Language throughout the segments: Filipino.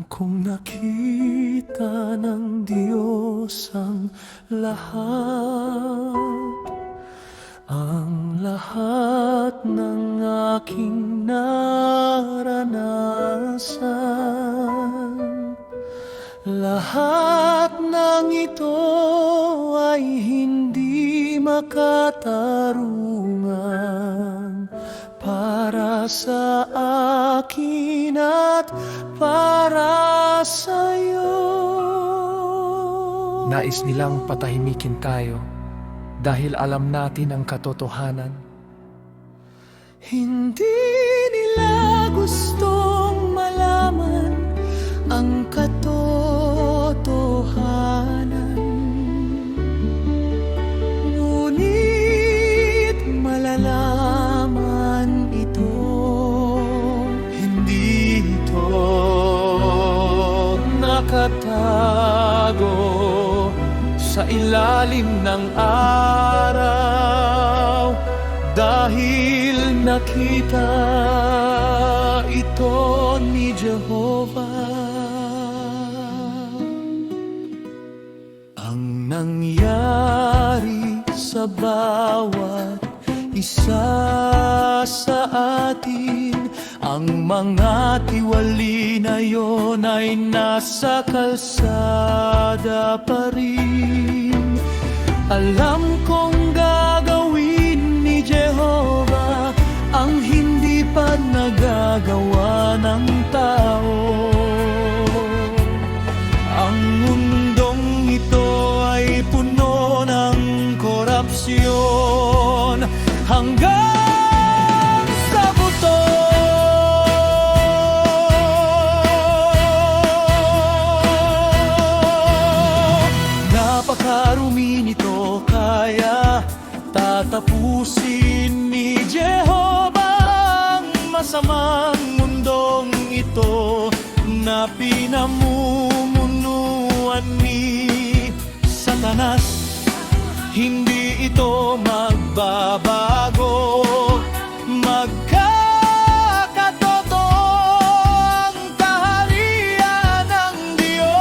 kong nakita ng Diyos ang lahat ng aking naranasan. Lahat ng ito ay hindi makatarungan para sa akin at para sa'yo. Nais nilang patahimikin tayo dahil alam natin ang katotohanan. Hindi nila gustong malaman ang katotohanan, ngunit malalaman ito. Hindi ito nakatago sa ilalim ng araw, dahil nakita ito ni Jehovah. Ang nangyari sa bawat isa sa atin, ang mga tiwali na yon ay nasa kalsada pa rin. Alam kong gagawin ni Jehovah ang hindi pa nagagawa ng tao. Ang mundong ito ay puno ng korupsyon hanggang sa buto. Napakarumi nito, kaya tatapusin ni Jehovah ang masamang mundong ito na pinamumunuan ni Satanas. Hindi ito magbabago, magkakatotoo ang kaharian ng Diyos.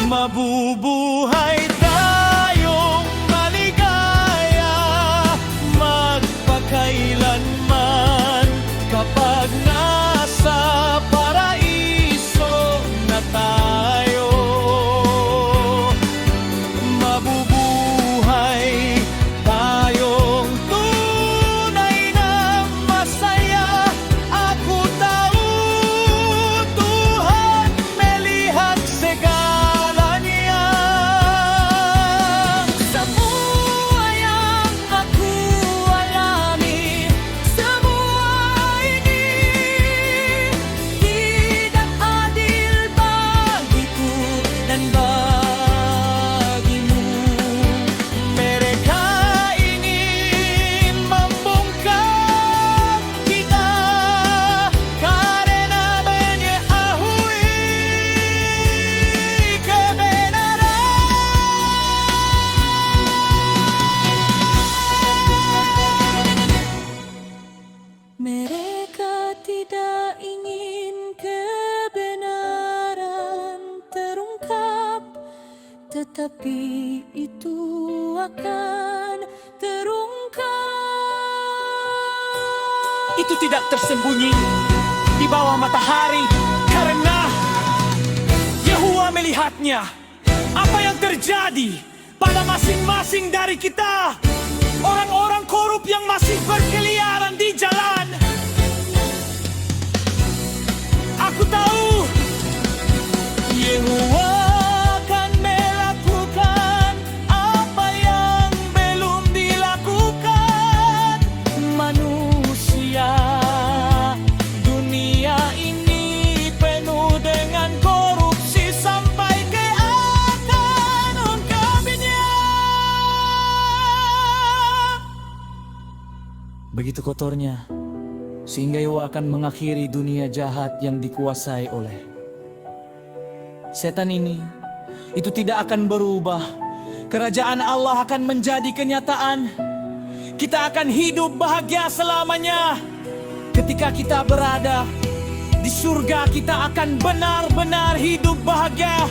Mabubuhay tayong maligaya magpakailanman kapag nasa paraiso na tayo. Mabubuhay tayong tunay na masaya. Ako tautuhan, melihak segala niya. Sa buhay ang ako alami, sa buhay ini tidak adil bagiku dan bagimu. Mereka ingin membungkam kita karena menyahui kebenaran. Mereka tidak ingin kebenaran terungkap, tetapi itu akan terungkap. Itu tidak tersembunyi di bawah matahari, karena Yehovah melihatnya. Apa yang terjadi pada masing-masing dari kita, orang-orang korup yang masih berkeliaran di jalan. Aku tahu Yehovah akan melakukan apa yang belum dilakukan manusia. Dunia ini penuh dengan korupsi sampai ke akan ungkapnya. Begitu kotornya, sehingga Yehovah akan mengakhiri dunia jahat yang dikuasai oleh setan ini. Itu tidak akan berubah. Kerajaan Allah akan menjadi kenyataan. kita akan hidup bahagia selamanya. Ketika kita berada di surga, kita akan benar-benar hidup bahagia.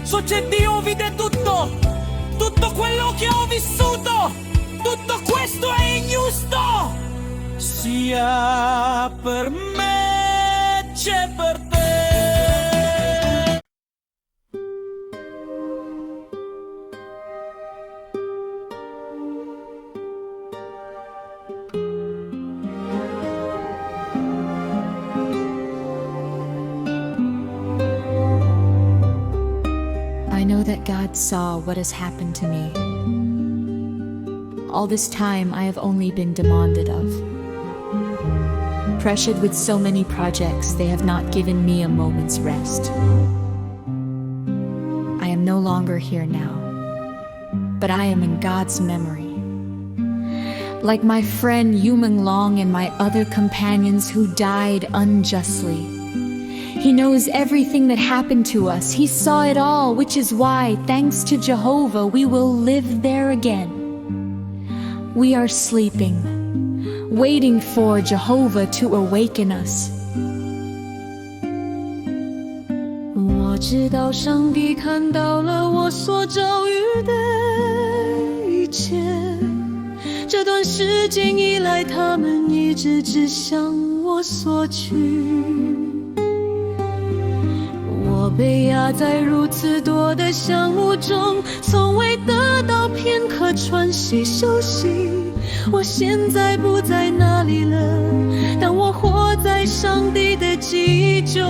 So c'è Dio vide tutto, tutto quello che ho vissuto, tutto questo è ingiusto. Sia per me, c'è per te. I know that God saw what has happened to me. All this time, I have only been demanded of. Pressured with so many projects, they have not given me a moment's rest. I am no longer here now, but I am in God's memory. Like my friend Yu Meng Long and my other companions who died unjustly. He knows everything that happened to us. He saw it all, which is why, thanks to Jehovah, we will live there again. We are sleeping, waiting for Jehovah to awaken us. 我知道上帝看到了我所遭遇的一切，这段时间以来，他们一直只向我索取。我被压在如此多的项目中，从未得到片刻喘息休息。我现在不在那里了，但我活在上帝的记忆中。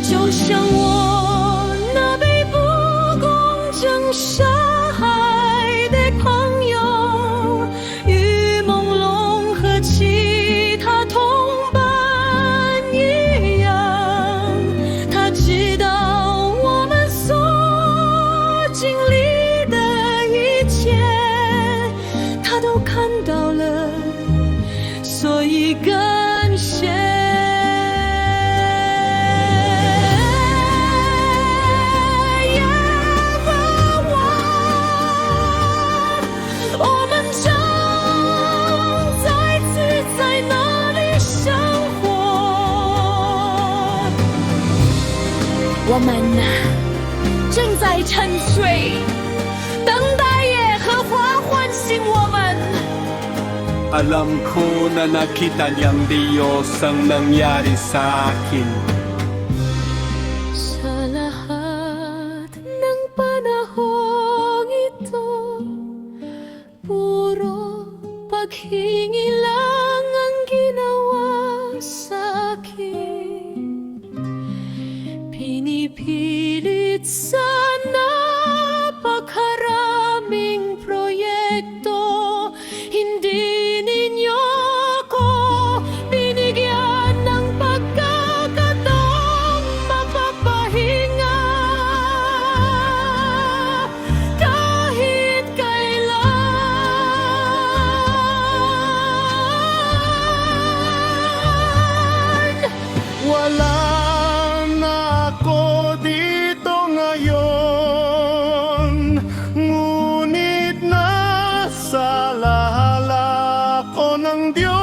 就像我那被不公正杀害的朋友于朦胧和其他同伴一样，他知道我们所经历的一切，他都看到了，所以感谢。我们正在沉睡，等待耶和华唤醒我们。 Alam ko na nakita niyang Diyos ang nangyari sa akin. Sa lahat ng panahong ito, puro paghingi lang ang ginawa sa akin. Pinipilit sa napakaraming proyekto, hindi ninyo ako binigyan ng pagkakataong mapapahinga kahit kailan. Wala na ako dito ngayon, ngunit nasa alaala ko ng Diyos.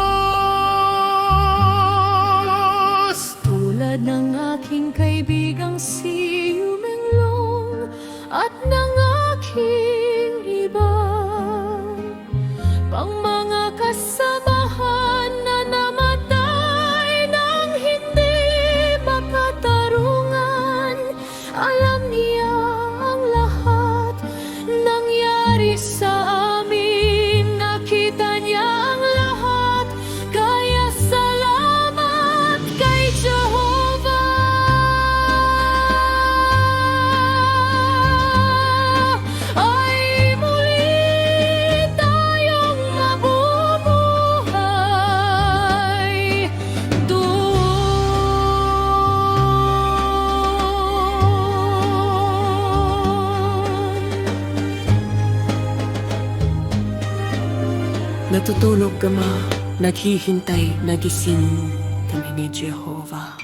Tulad ng aking kaibigang si Yu Meng Long at ng aking iba pang mga kasamahan na namatay nang hindi makatarungan. Alam niya ang lahat nangyari sa amin, nakita niya ang lahat, kaya salamat kay Jehovah. Ay muli tayong mabubuhay doon. Natutulog kama, naghihintay, nagising kami ni Jehovah.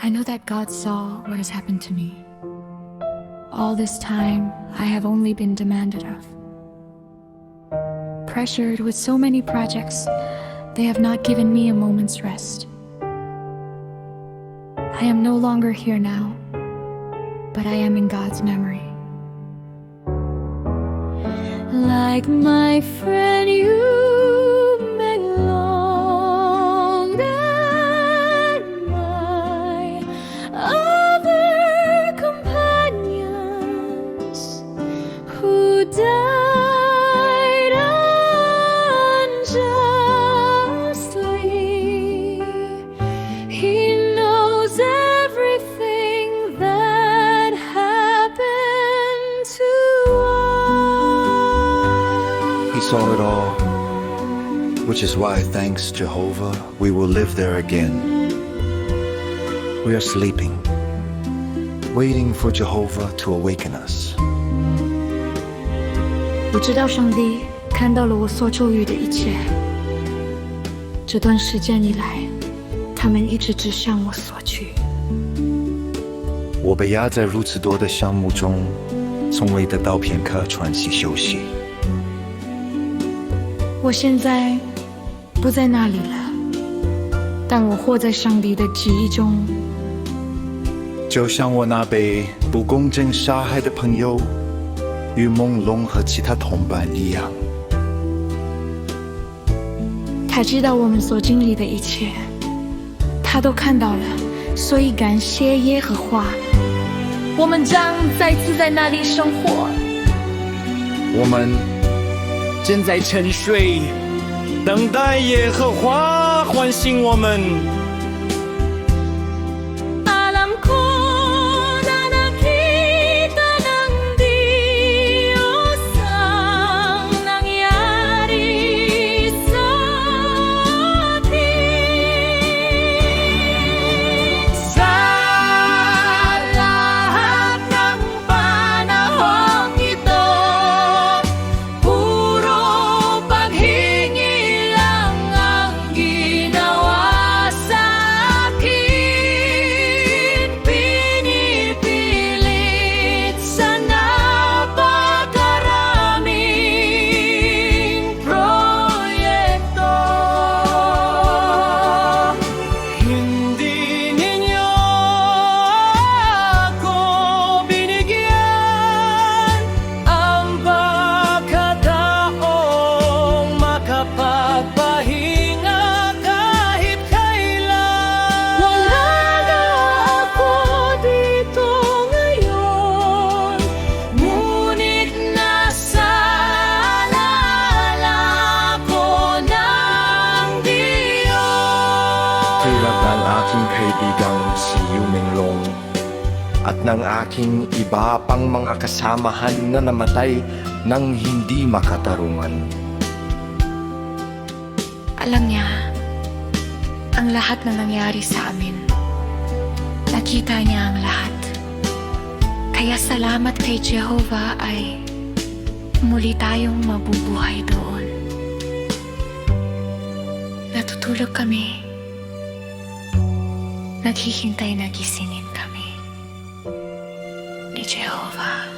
I know that God saw what has happened to me. All this time, I have only been demanded of. Pressured with so many projects, they have not given me a moment's rest. I am no longer here now, but I am in God's memory. Like my friend, you belong, and my other companions who died unjustly. He knows everything that happened to us. He saw it all, which is why, thanks Jehovah, we will live there again. We are sleeping, waiting for Jehovah to awaken us. 我知道上帝看到了我所咒语的一切。这段时间以来，他们一直只向我索取。我被压在如此多的项目中，从未得到片刻喘息休息。我现在不在那里了，但我活在上帝的记忆中。就像我那被不公正杀害的朋友与梦龙和其他同伴一样。他知道我们所经历的一切，他都看到了，所以感谢耶和华。我们将再次在那里生活。我们正在沉睡，等待耶和华唤醒我们。 Alam ko na nakita ng Diyos ang nangyari sa atin. Sa lahat ng panahong ito, puro paghingi lang ang ginawa sa akin. Pinipilit sa napakaraming proyekto. Hindi ninyo ako binigyan ang pagkataong makapagpahinga kahit kailan. Wala na ako dito ngayon, ngunit nasa alaala ko ng Diyos. Tulad ng aking kaibigang si Yumeng Long at ng aking iba pang mga kasamahan na namatay nang hindi makatarungan. Alam niya ang lahat na nangyari sa amin. Nakita niya ang lahat. Kaya salamat kay Jehovah ay muli tayong mabubuhay doon. Natutulog kami. Naghihintay na gisingin kami ni Jehovah.